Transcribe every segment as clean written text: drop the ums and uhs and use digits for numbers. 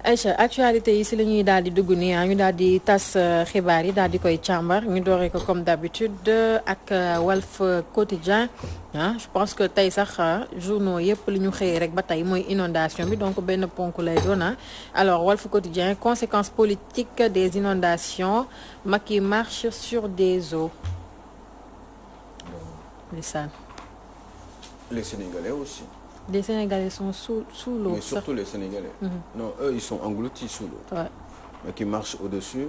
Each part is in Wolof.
Aïcha actualité yi si la ñuy daal di dugg nii ñu daal di tas xibaar yi daal di koy càmbar ñu dooree ko comme d'habitude ak Walf Quotidien je pense que tey sax journaux yëpp li ñu xëyee rek ba tey mooy inondation bi donc benn ponk lay doon alors Walf Quotidien conséquences politiques des inondations Macky marche sur des eaux. Les Sénégalais aussi. Les Sénégalais sont sous l'eau. Mais surtout les Sénégalais. Non, eux, ils sont engloutis sous l'eau. Ouais. Mais qui marchent au-dessus,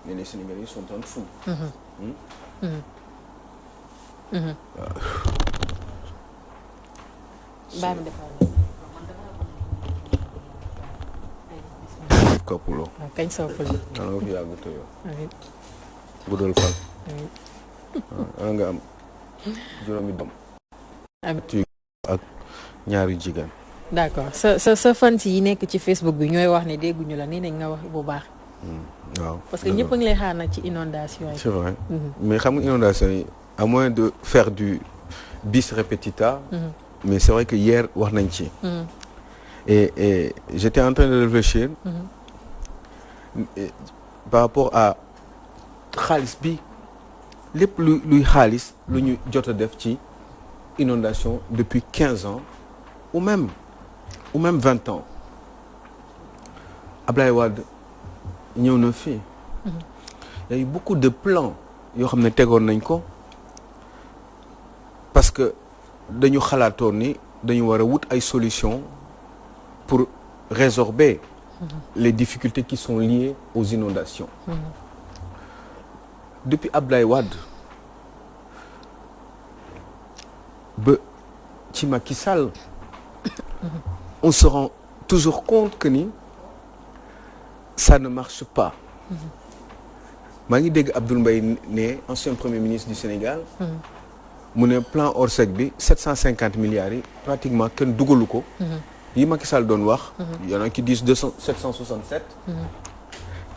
mais les Sénégalais sont en dessous. Kapulo. kañ soppali. Ana fi yàgg te yow. Budul fan. Ana nga am juróomi doom. ak ñaari jigéen. d'accord sa fans yi nekk ci Facebook bi ñooy wax ne dégguñu la nii nañ nga wax bu baax. waaw parce que ñëpp a ngi lay xaar nag ci inondation yi. c'est vrai. mais xam nga inondation yi à moins de faire du bis repetita. mais c'est vrai que hier wax nañ ci. et j'étais en train de réfléchir. par rapport à xaalis bi lépp luy xaalis lu ñu jot a def ci inondation depuis 15 ans ou même 20 ans Ablaye Wade ñëw na fii. Il y a eu beaucoup de plans yoo xam ne tegoon nañ ko parce que dañu xalaatoon ni dañu war a wut ay solutions pour résorber les difficultés qui sont liées aux inondations. Depuis Ablaye Wade ba ci Macky Sall on se rend toujours compte que ni ça ne marche pas. maa ngi dégg Abdoul Mbaye ne ancien premier ministre du Sénégal. mu ne plan Orsec bi 750 milliards yi pratiquement kenn dugalu ko. yi Macky Sall doon wax. y en a qui disent 767.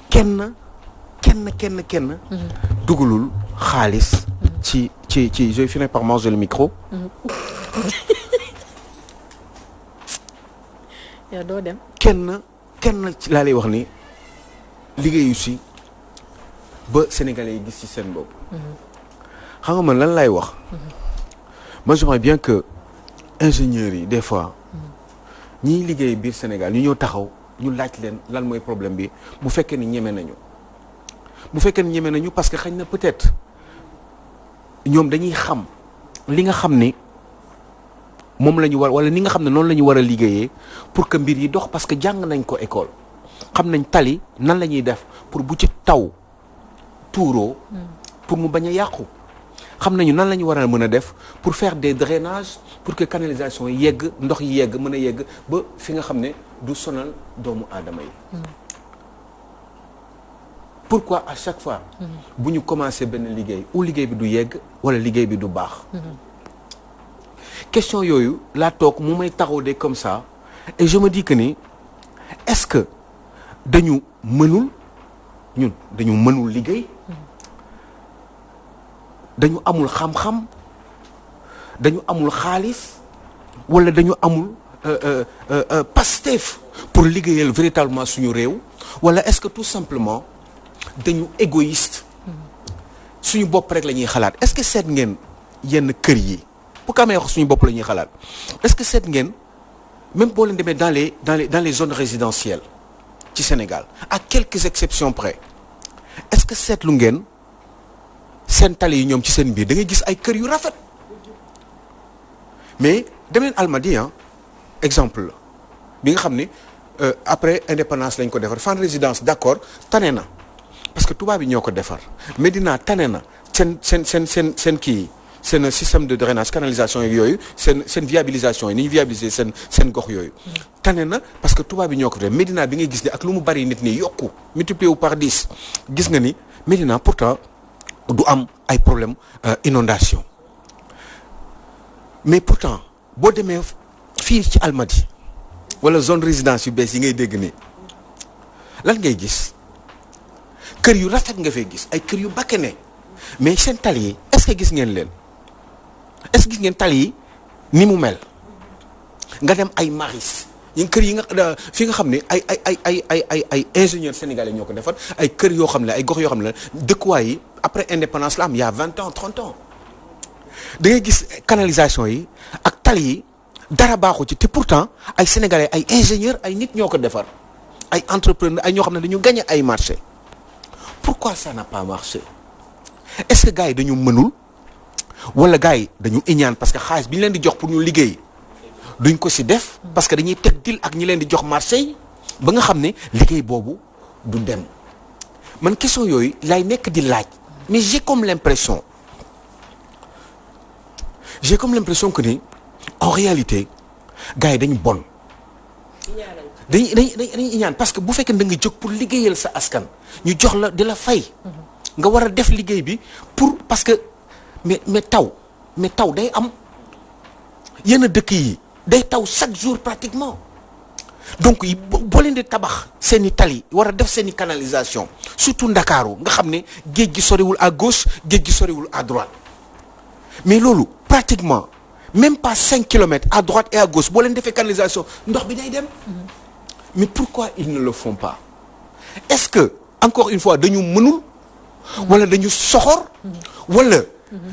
kenn dugalul xaalis. ci je vais finir par manger le micro. yow doo dem. kenn laa lay wax ni liggéeyu si ba Sénégalais yi gis ci seen bopp. xam nga man lan lay wax. moi j'aimerais bien que ingénieurs yi des fois. ñiy liggéey biir Sénégal ñu ñëw taxaw ñu laaj leen lan mooy problème bi bu fekkee ni ñeme nañu. parce que xañ na peut-être ñoom dañuy xam li nga xam ni moom la ñu war wala ni nga xam ne noonu la ñu war a liggéeyee pour que mbir yi dox parce que jàng nañ ko école xam nañ tali nan la ñuy def pour bu ci taw tuuroo pour mu bañ a yàqu xam nañu nan la ñu war a mën a def pour faire des drainages pour que canalisation yi yegg ndox yi yegg mën a yegg ba fi nga xam ne du sonal doomu aadama yi. Pourquoi à chaque fois bu ñu commencé benn liggéey ou liggéey bi du yegg wala liggéey bi du baax. question yooyu laa toog mu may taxaw de comme ça et je me dis que ni est-ce que dañu mënul liggéey. dañu amul xam-xam dañu amul xaalis wala dañu amul Pastef pour liggéeyal véritablement suñu réew wala est-ce que tout simplement dañu égoïste suñu bopp rek la ñuy xalaat est-ce que seet ngeen yenn kër yi bu ko amee wax suñu bopp la ñuy xalaat est-ce que seet ngeen même boo leen demee dans les zones résidentielles ci Sénégal à quelques exceptions près est-ce que seetlu ngeen seen tali yi ñoom ci seen biir da ngay gis ay kër yu rafet mais dem leen Almadies exemple la bi nga xam ne après indépendance lañ ko defar Fann Résidence d'accord tane na parce que tubaab yi ñoo ko defar Médina tane na seen kii seen système de drainage canalisation yooyu seen viabilisation yi ni ñu viabiliser seen gox yooyu tane na parce que tubaab yi ñoo ko defar Médina bi ngay gis ne ak lu mu bari nit ni yokku multiplié wu par 10 gis nga ni Médina pourtant du am ay problème inondation mais pourtant boo demee fii ci Almadies wala zone résidence yu bees yi ngay dégg nii lan ngay gis kër yu rafet nga fay gis ay kër yu bakkane mais seen tali yi est-ce que gis ngeen leen est-ce que gis ngeen tali yi ni mu mel nga dem ay Maris yi kër yi nga fi nga xam ne ay ingénieurs sénégalais ñoo ko defar ay kër yoo xam ne ay gox yoo xam ne dëkkuwaay yi après indépendance la am il y a 20 ans 30 ans da ngay gis canalisation yi ak tali yi dara baaxu ci te pourtant ay sénégalais ay ingénieurs ay nit ñoo ko defar ay entrepreneurs ay ñoo xam ne dañu gagné ay marché pourquoi ça n'a pas marché est-ce que gars yi dañu mënul wala gars yi dañu iñaan parce que xaalis bi ñu leen di jox pour ñu liggéey duñ ko ci def parce que dañuy teg deal ak ñi leen di jox marché yi ba nga xam ne liggéey boobu du dem man question yooyu lay nekk di laaj mais j'ai comme l'impression que ni en réalité gars yi dañu bon dañuy iñaan parce que bu fekkee da nga jóg pour liggéeyal sa askan ñu jox la di la fay nga war a def liggéey bi pour parce que mais taw day am yenn dëkk yi day taw chaque jour pratiquement donc boo leen di tabax seen i tali war a def seen i canalisation surtout Ndakaaru nga xam ne géej gi soriwul à gauche géej gi soriwul à droite mais loolu pratiquement même pas 5 kilomètres à droite et à gauche boo leen defee canalisation ndox bi day dem mais pourquoi ils ne le font pas est-ce que encore une fois dañu mënul wala dañu soxor wala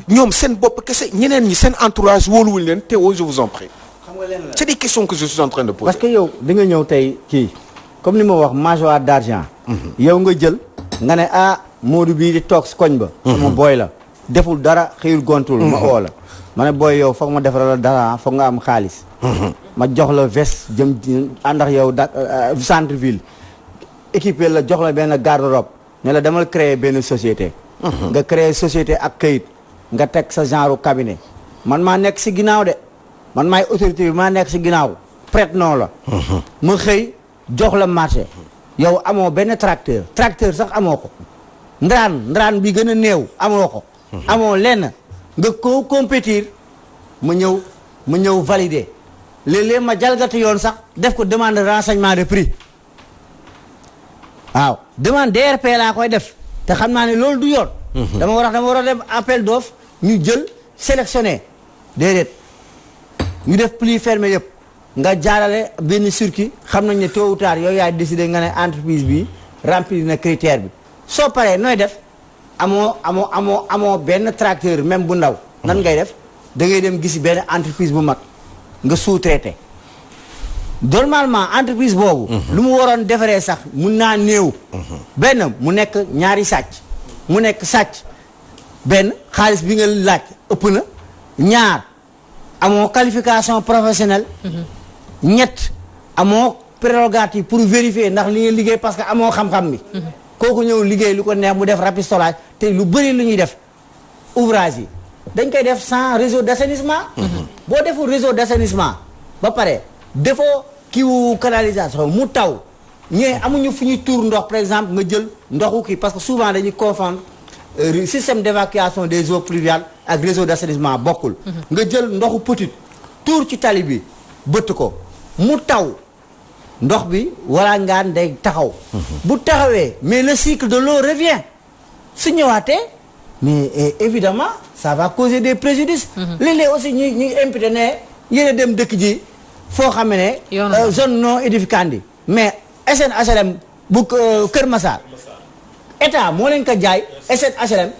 ñoom seen bopp kese ñeneen ñi seen entourage wóoluwuñ leen te je vous en prie. xam nga leen la c'est des questions que je suis en train de poser. parce que yow di nga ñëw tey kii comme ni ma wax mâchoire d'argent. yow nga jël nga ne Modou bii di toog si koñ ba. sama booy la deful dara xëyul gontul. ma oo la ma ne booy yow foog ma defaral la dara foog nga am xaalis. ma jox la veste jëm ànd ak yow centre ville équipé la jox la benn garde-robe ne la demal créer benn société. nga créer société ak këyit nga teg sa genre cabinet man maa nekk si ginnaaw de man maay autorité bi maa nekk si ginnaaw prête non la. ma xëy jox la marché yow amoo benn tracteur sax amoo ko ndaraan bi gën a néew amoo ko. amoo lenn nga ko compétir ma ñëw valider léeg-léeg ma jalgati yoon sax def ko demande de renseignement de prix waaw demande DRP laa koy def te xam naa ne loolu du yoon. dama war a dem appel d'offre ñu jël sélectionné déedéet ñu def pli fermé yëpp nga jaarale benn circuit xam nañ ne tôt ou tard yow yaay décidé nga ne entreprise bi remplir na critère bi soo paree nooy def amoo benn tracteur même bu ndaw. nan ngay def da ngay dem gisi benn entreprise bu mag nga sous-traité normalement entreprise boobu. lu mu waroon defaree sax mun naa néew. benn mu nekk ñaari sàcc mu nekk sàcc benn xaalis bi nga laaj ëpp na ñaar amoo qualification professionnelle. ñett amoo prérogative pour vérifier ndax li nga liggéey parce que amoo xam-xam bi. kooku ñëw liggéey lu ko neex mu def rafistolage te lu bëri lu ñuy def ouvrage yi dañ koy def sans réseau d'assainissement. boo deful réseau d'assainissement ba pare defoo kiiwu canalisation mu taw ñee amuñu fu ñuy tuur ndox par exemple nga jël ndoxu kii parce que souvent dañuy confondre système d'évacuation des eaux pluviales ak réseau d'assainissement bokkul. nga jël ndoxu petite tuur ci tali bi bëtt ko mu taw ndox bi wala ngaan day taxaw. bu taxawee mais le cycle de l'eau revient su ñëwaatee mais évidemment ça va causer des préjudices. léeg-léeg aussi ñuy imputé ne yéen dem dëkk ji foo xam ne. zone non édificandi mais SNHLM bu Kër Massar état moo leen ko jaay SNHLM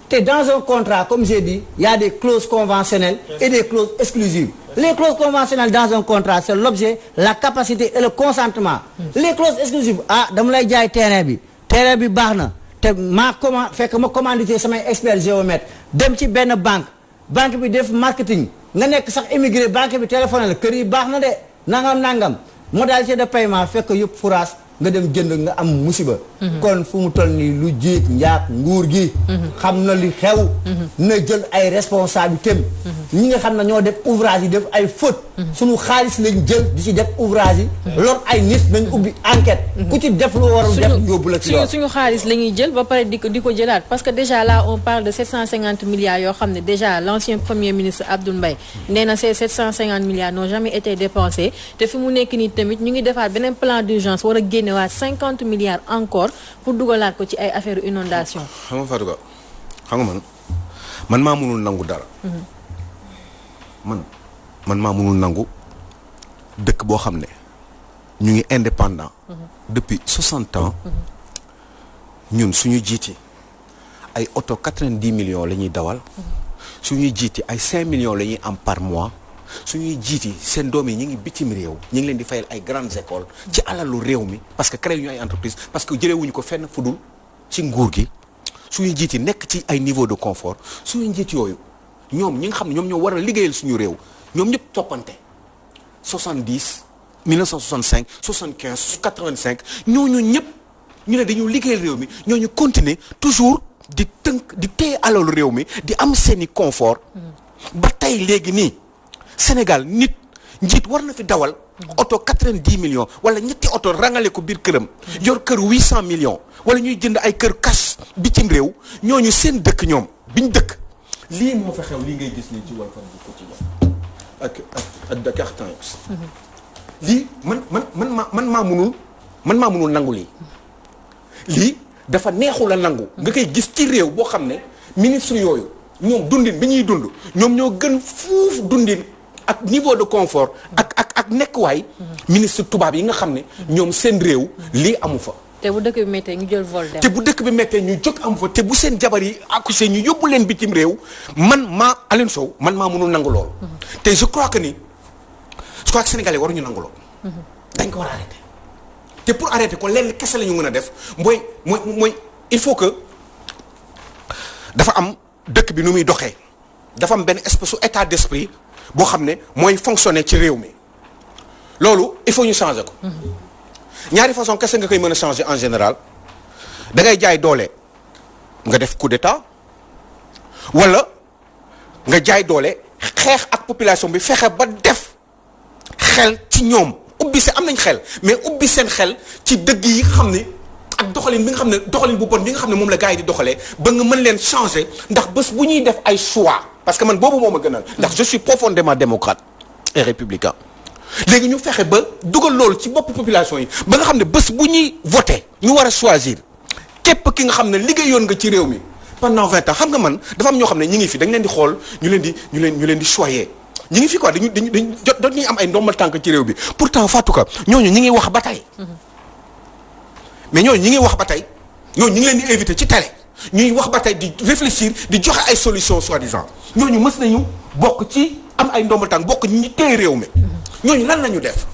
te dans un contrat comme j'ai dit il y a des clauses conventionnelles et des clauses exclusives. Les clauses conventionnelles dans un contrat c'est l'objet, la capacité et le consentement. Les clauses exclusives dama lay jaay terrain bi baax na te fekk ma commandité samay expert géomètre dem ci benn banque bi def marketing nga nekk sax immigré banque bi téléphoné la kër yi baax na de nangam modalité de paiement fekk yëpp fourage nga dem jënd nga am musiba. kon fu mu toll nii lu jiit njaak nguur gi. xam na li xew. na jël ay responsabilités ñi nga xam ne ñoo def ouvrage yi def ay faute. sunu xaalis lañ jël di ci def ouvrage yi. lor ay nit nañ ubbi enquête. ku ci def lu warul def yóbbu la ci yoon. suñu xaalis la ñuy jël ba pare di ko jëlaat parce que déjà là on parle de 750 milliards yoo xam ne déjà l'ancien premier ministre Abdoul Mbaye nee na ces 750 milliards n'ont jamais été dépensés te fi mu nekk nii tamit ñu ngi defaat beneen plan d'urgence war a génne waat 50 milliards encore pour dugalaat ko ci ay affaire inondation. xam nga Fatou Ka xam nga man maa mënul nangu dara. man maa mënul nangu dëkk boo xam ne ñu ngi indépendant depuis 60 ans ñun suñu jiiti ay oto 90 millions la ñuy dawal suñuy jiiti ay 5 millions la ñuy am par mois suñuy jiiti seen doom yi ñu ngi bitim réew ñu ngi leen di fayal ay grandes écoles ci alalu réew mi parce que créé ñu ay entreprise parce que jëlewuñu ko fenn fudul ci nguur gi suñuy jiiti nekk ci ay niveau de confort suñuy njiit yooyu ñoom ñi nga xam ne ñoom ñoo war a liggéeyal suñu réew ñoom ñëpp toppante 70 1965 75 85 ñooñu ñëpp ñu ne dañu liggéeyal réew mi ñooñu continuer toujours di tënk di téye alalu réew mi di am seeni confort ba tey léegi nii Sénégal njiit war na fi dawal oto 90 millions wala ñetti oto rangale ko biir këram yor kër 800 millions wala ñuy jënd ay kër cash bitim réew ñooñu seen dëkk ñoom biñ dëkk lii moo fa xew lii ngay gis nii ci Walfadjri quotidien ak Dakar Times lii man maa munul nangu lii dafa neexul a nangu nga koy gis ci réew boo xam ne ministre yooyu ñoom dundin bi ñuy dund ñoom ñoo gën fuuf dundin ak niveau de confort ak nekkuwaay ministre tubaab yi nga xam ne ñoom seen réew lii amu fa te bu dëkk bi méttee ñu jël vol dem. te bu dëkk bi méttee ñu jóg amu fa te bu seen jabar yi accouché ñu yóbbu leen bitim réew Alioune Sow man maa mënul nangu loolu te je crois que sénégalais waruñu nangu loolu dañ ko war a arrêté te pour arrêter ko lenn kese la ñu mën a def mooy il faut que dafa am dëkk bi nu muy doxee dafa am benn espèce u état d'esprit boo xam ne mooy fonctionner ci réew mi loolu il faut ñu changer ko ñaari façon kese nga koy mën a changer en général da ngay jaay doole nga def coup d'état wala nga jaay doole xeex ak population bi fexe ba def xel ci ñoom ubbi am nañ xel mais ubbi seen xel ci dëgg yi nga xam ne ak doxalin bi nga xam ne doxalin bu bon bi nga xam ne moom la gars yi di doxalee ba nga mën leen changer ndax bés bu ñuy def ay choix parce que man boobu moo ma gënal ndax je suis profondément démocrate et républicain léegi ñu fexe ba dugal loolu ci bopp population yi ba nga xam ne bés bu ñuy voter ñu war a choisir képp ki nga xam ne liggéeyoon nga ci réew mi pendant 20 ans xam nga man dafa am ñoo xam ne ñi ngi fi dañ leen di xool ñu leen di choyer ñi ngi fi quoi dañu jot ñuy am ay ndombal tànk ci réew bi pourtant Fatou Ka ñooñu ñi ngi wax ba tey mais ñooñu ñi ngi wax ba tey ñooñu ñi ngi leen di invité ci télé ñuy wax ba tey di réfléchir di joxe ay solutions soi-disant ñooñu mës nañu bokk ci am ay ndombal tànk bokk ñi téye réew mi ñooñu lan la ñu def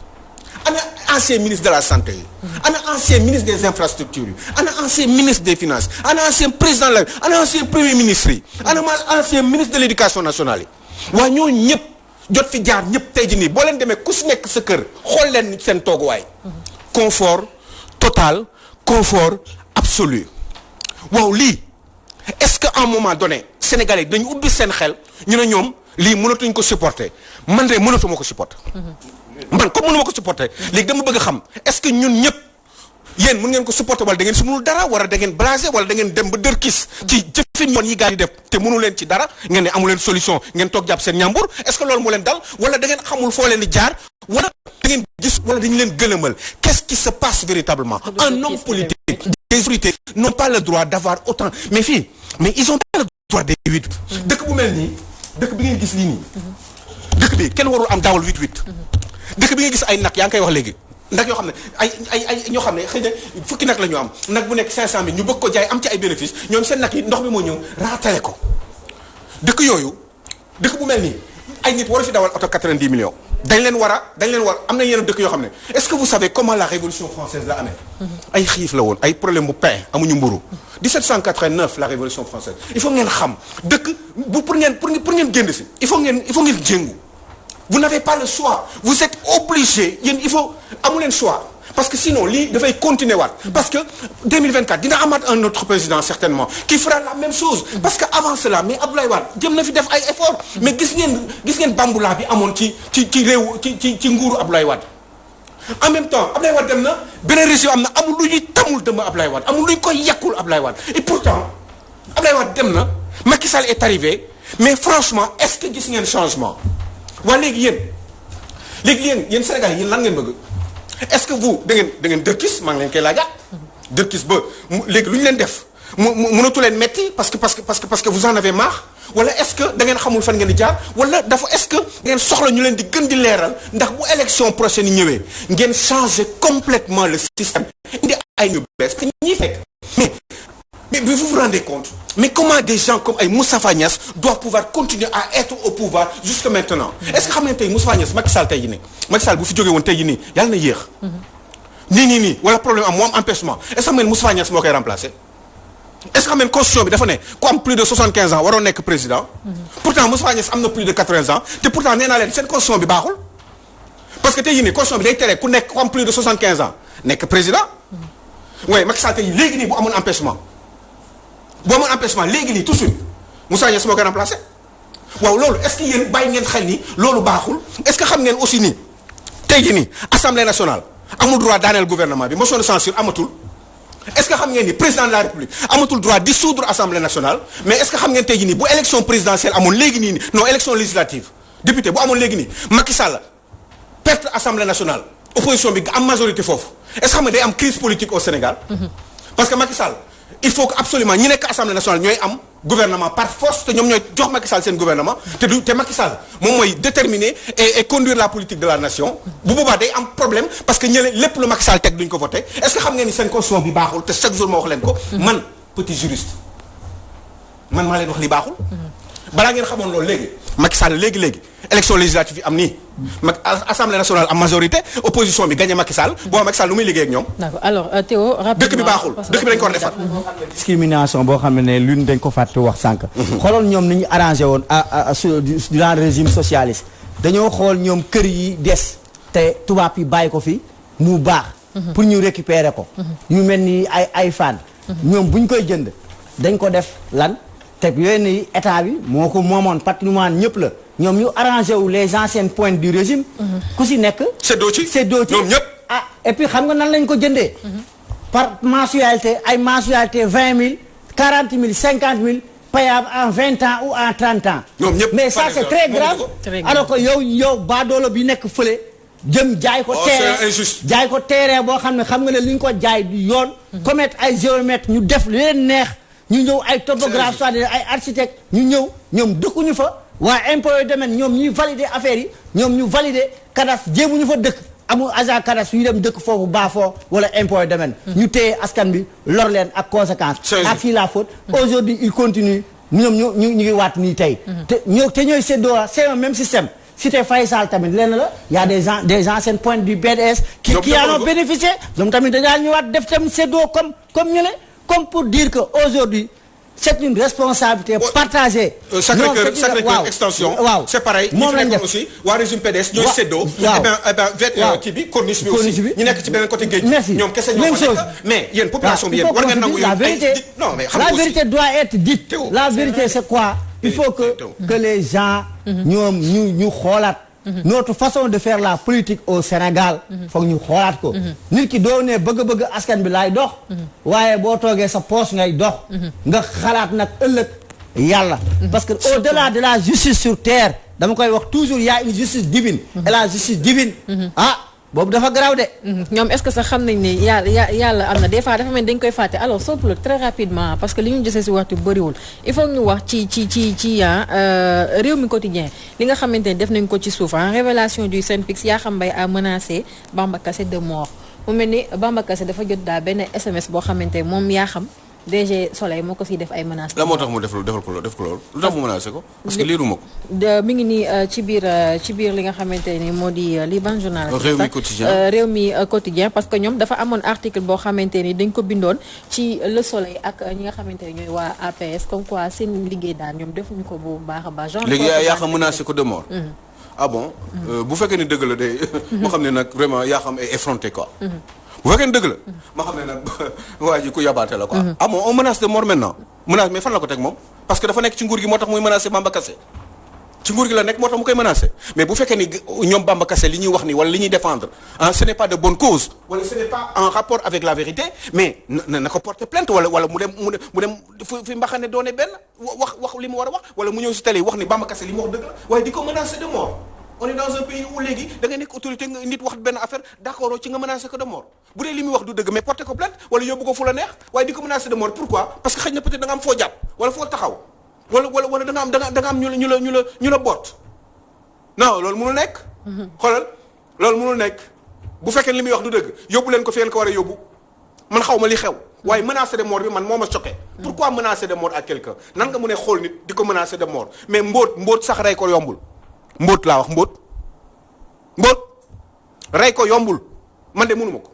ana ancien ministre de la santé yi ana ancien ministre des infrastructures yi ana ancien ministre des finances ana ancien président la ana ancien premier ministre yi ana ancien ministre de l'éducation nationale yi waa ñooñu ñëpp jot fi jaar ñëpp tey jii nii boo leen demee ku si nekk sa kër xool leen seen tooguwaay confort total confort absolu waaw lii est-ce que à un moment donné Sénégalais dañu ubbi seen xel ñu ne ñoom lii mënatuñ ko supporter man de mënatuma ko supporter man comme mënuma ko supporter léegi dama bëgg a xam est-ce que ñun ñëpp yéen mën ngeen ko supporter wala da ngeen si mënul dara wala da ngeen blasé wala da ngeen dem ba dërkis ci jëfin yoon yi gaa yi def te mënu leen ci dara ngeen ne amu leen solution ngeen toog jàpp seen ñàmbur est-ce que loolu moo leen dal wala da ngeen xamul foo leen di jaar wala da ngeen gis wala dañu leen gëlëmal qu'est-ce qui se passe véritablement un homme politique des autorités n'ont pas le droit d'avoir autant mais ils ont pas le droit des 8 dëkk bu mel nii dëkk bi ngeen gis lii nii dëkk bi kenn warul am daawal 8-8 dëkk bi nga gis ay nag yaa ngi koy wax léegi nag yoo xam ne ay ñoo xam ne xëy na fukki nag la ñu am nag bu nekk 500 000 ñu bëgg ko jaay am ci ay bénéfice ñoom seen nag yi ndox bi moo ñëw raatale ko dëkk yooyu dëkk bu mel nii ay nit war a fi dawal oto 90 millions dañ leen war am na yeneen dëkk yoo xam ne est-ce que vous savez comment la révolution française la amee ay xiif la woon ay problème bu pain amuñu mburu 1789 la révolution française il faut ngeen xam dëkk bu pour ngeen génn si il faut ngeen jéngu vous n'avez pas le choix vous êtes obligé yéen il faut amu leen choix parce que sinon lii dafay continuer waat parce que 2024 dina amaat un autre président certainement qui fera la même chose parce que avant cela mais Abdoulaye Wade jëm na fi def ay efforts mais gis ngeen bambula bi amoon ci réew ci nguuru Abdoulaye Wade en même temps Abdoulaye Wade dem na beneen régime am na amul lu ñuy tamul dëmb Abdoulaye Wade amul lu ñu koy yekkul Abdoulaye Wade et pourtant Abdoulaye Wade dem na Macky Sall est arrivé mais franchement est-ce que gis ngeen changement waa léegi yéen Sénégal yéen lan ngeen bëgg est-ce que vous da ngeen dërkis maa ngi leen koy laajaat dërkis ba léegi lu ñu leen def mënatu leen metti parce que vous en avez marre wala est-ce que da ngeen xamul fan ngeen di jaar wala dafa est-ce que ngeen soxla ñu leen di gën di leeral ndax bu élection prochaine yi ñëwee ngeen changer complètement le système indi ay ñu bees te ñi fekk mais vous vous rendez compte mais comment des gens comme ay Moustapha Niasse doivent pouvoir continuer à être au pouvoir jusque maintenant est-ce que xam ngeen tey Moustapha Niasse Macky Sall tey jii nii Macky Sall bu fi jógee woon tey jii nii yàlla na yéex nii wala problème am moo am empêchement est-ce que xam ngeen Moustapha Niasse moo koy remplacer est-ce que xam ngeen constitution bi dafa ne ku am plus de 75 ans waroo nekk président pourtant Moustapha Niasse am na plus de 80 ans te pourtant nee naa leen seen constitution bi baaxul parce que tey jii nii constitution bi day tere ku nekk ku am plus de 75 ans nekk président waaye Macky Sall tey léegi nii bu amoon empêchement léegi nii tout de suite Moustapha Niasse moo koy remplacer waaw loolu est-ce que yéen bàyyi ngeen xel ni loolu baaxul est-ce que xam ngeen aussi ni tey jii nii assemblée nationale amul droit daaneel gouvernement bi motion de censure amatul est-ce que xam ngeen ni président de la république amatul droit dissoudre assemblée nationale mais est-ce que xam ngeen tey jii nii bu élection présidentielle amoon léegi nii non élection législative député bu amoon léegi nii Macky Sall perte assemblée nationale opposition bi am majorité foofu est-ce que xam nga day am crise politique au Sénégal parce que Macky Sall il faut que absolument ñi nekk assemblée nationale ñooy am gouvernement par force te ñoom ñooy jox Macky Sall seen gouvernement te Macky Sall moom mooy déterminer et conduire la politique de la nation bu boobaa day am problème parce que ñële lépp lu Macky Sall teg duñ ko voté est-ce que xam ngeen ni seen constitution bi baaxul te chaque jour ma wax leen ko man petit juriste man maa leen wax li baaxul balaa ngeen xamoon loolu léegi Macky Sall léegi élection législative yi am nii assemblée nationale am majorité opposition bi gagné Macky Sall boo Macky Sall lu muy liggéey ak ñoom. d'accord alors Théo rapidement dëkk bi baaxul dëkk bi dañ ko war a defar. discrimination boo xam ne l'une dañ ko fàtte wax sànq. xooloon ñoom ni ñu arrangé woon durant le régime socialiste dañoo xool ñoom kër yi des te tubaab yi bàyyi ko fi mu baax. pour ñu récupérer ko. ñu mel ni ay fan. ñoom bu ñu koy jënd dañ ko def lan. te yooyu ni état bi moo ko moomoon patrimoine ñëpp la ñoom ñu arrangé wu les anciennes pointes du régime. ku si nekk. séddoo ci ñoom ñëpp. ah et puis xam nga nan lañ ko jëndee. par mensualité ay mensualité 20 000 40 000 50 000 payable en 20 ans ou en 30 ans. ñoom ñëpp mais ça c'est très grave. alors que yow baadoolo bi nekk fële. jëm jaay ko terrain jaay ko terrain boo xam ne xam nga ne li ñu ko jaay du yoon. commettre ay géomètres ñu def lu leen neex. ñu ñëw ay topographe c'est-à-dire ay architecte ñu ñëw ñoom dëkkuñu fa waa impôt et domaine ñoom ñuy valider affaire yi ñoom ñu valider cadastre jéemuñu fa dëkk amul agent cadastre yu dem dëkk foofu baafoo wala impôt et domaine ñu téye askan bi lor leen ak conséquence à qui la faute aujourd'hui il continue ñoom ñu ngi waat nii tey te ñooy séddoo c'est un même système Cité Faye Sall tamit lenn la y a des anciennes pointes du BDS qui en ont bénéficié ñoom tamit dañaa ñëwaat def tamit séddoo comme ñële comme pour dire que aujourd'hui c'est une responsabilité partagée. Sacré-Cœur extension. waaw c'est pareil. moom lañ def aussi waa régime PDS ñooy séddoo. waaw kii bi corniche bi aussi ñu nekk ci beneen côté géej. merci ñoom kese ñoo fa nekk mais yéen population bi yéen war ngeen nangu la vérité non mais la vérité doit être dite. la vérité c'est quoi? il faut que les gens. ñoom ñu xoolaat. notre façon de faire la politique au Sénégal. foog ñu xoolaat ko. nit ki doo ne bëgg askan bi laay dox. waaye boo toogee sa poche ngay dox. nga xalaat nag ëllëg yàlla. parce que au-delà de la justice sur terre dama koy wax toujours y a une justice divine. et la justice divine. boobu dafa garaaw de. ñoom est-ce que sax xam nañ ne yàlla am na des fois dafa mel dañ koy fàtte alors Somplo très rapidement parce que li ñu gisee si waxtu bëriwul il faut ñu wax ci réew mi quotidien li nga xamante ne def nañ ko ci suuf révélation du SYNPICS Yakham Mbaye a menacé Bamba Kassé de mort mu mel ni Bamba Kassé dafa jot daal benn SMS boo xamante ne moom Yakham DG Soleil moo ko siy def ay menaces. la moo tax mu def loolu lu tax mu menacé ko. parce que liiruma ko. mi ngi nii ci biir li nga xamante ni moo di lii ban journal. réew mi quotidien parce que ñoom dafa amoon article boo xamante ni dañ ko bindoon ci Le Soleil ak ñi nga xamante ni ñooy waa APS comme quoi seen liggéey daal ñoom defuñu ko bu baax a baax. genre léegi yaa xam menacé ko de mort. ah bon bu fekkee ni dëgg la de moo xam ne nag vraiment yaa xam est effronté quoi. bu fekkee ne dëgg la ma xam ne nag waa ji ku yabaate la quoi. ah bon on menace de mort maintenant menace mais fan la ko teg moom parce que dafa nekk ci nguur gi moo tax muy menacé Bamba Kassé ci nguur gi la nekk moo tax mu koy menacé mais bu fekkee ni ñoom Bamba Kassé li ñuy wax ni wala li ñuy défendre ce n'est pas de bonne cause wala ce n'est pas en rapport avec la vérité mais na ko porter plainte wala mu dem fi mbaxane doone benn wax li mu war a wax wala mu ñëw si télé yi wax ni Bamba Kassé li mu wax dëgg la waaye di ko menacé de mort. on est dans un pays où léegi da ngay nekk autorité nga nit wax benn affaire d'accord ci nga menacé ko de mort bu dee li muy wax du dëgg mais porté ko plainte wala yóbbu ko fu la neex waaye di ko menacé de mort pourquoi parce que xëy na peut-être da nga am foo jàpp wala foo taxaw wala da nga am ñu la boot non loolu mënul nekk. xoolal loolu mënul nekk bu fekkee li muy wax du dëgg yóbbu leen ko fi ngeen ko war a yóbbu man xaw ma li xew waaye menace de mort bi man moo ma choqué. pourquoi menacer de mort à quelqu'un nan nga mu ne xool nit di ko menacer de mort mais mbóot sax rey ko yombul mbóot laa wax mbóot rey ko yombul man de mënuma ko.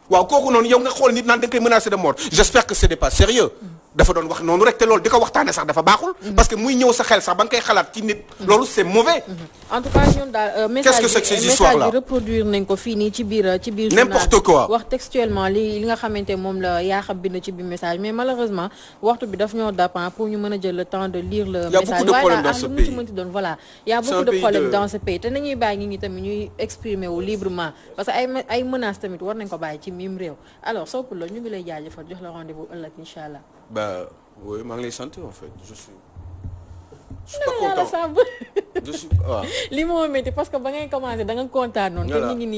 waaw kooku noonu yow nga xool nit naan da nga koy menacer de mort j'espère que c'est pas sérieux dafa doon wax noonu rek te loolu di ko waxtaane sax dafa baaxul. parce que muy ñëw sa xel sax ba nga koy xalaat ci nit. loolu c'est mauvais. en tout cas ñun daal message bi reproduire nañ ko fii nii ci biir n'importe quoi wax textuellement li nga xamante moom la yaa xam bind ci biir message mais malheureusement waxtu bi daf ñoo dàppan pour ñu mën a jël le temps de lire le message waaye daal am lu mu ci mënti doon voilà y a beaucoup de problèmes dans ce pays te nañuy bàyyi ñi tamit ñuy exprimer wu librement parce que ay menaces tamit war nañ ko bàyyi ci mim réew alors Sow Poulo ñu ngi lay jaajëfal jox la rendez-vous ëllëg incha allah. Bah oui maa ngi lay sant en fait je suis pas content li moo métti parce que ba ngay commencé da nga kontaan noonu. te ñu ngi nii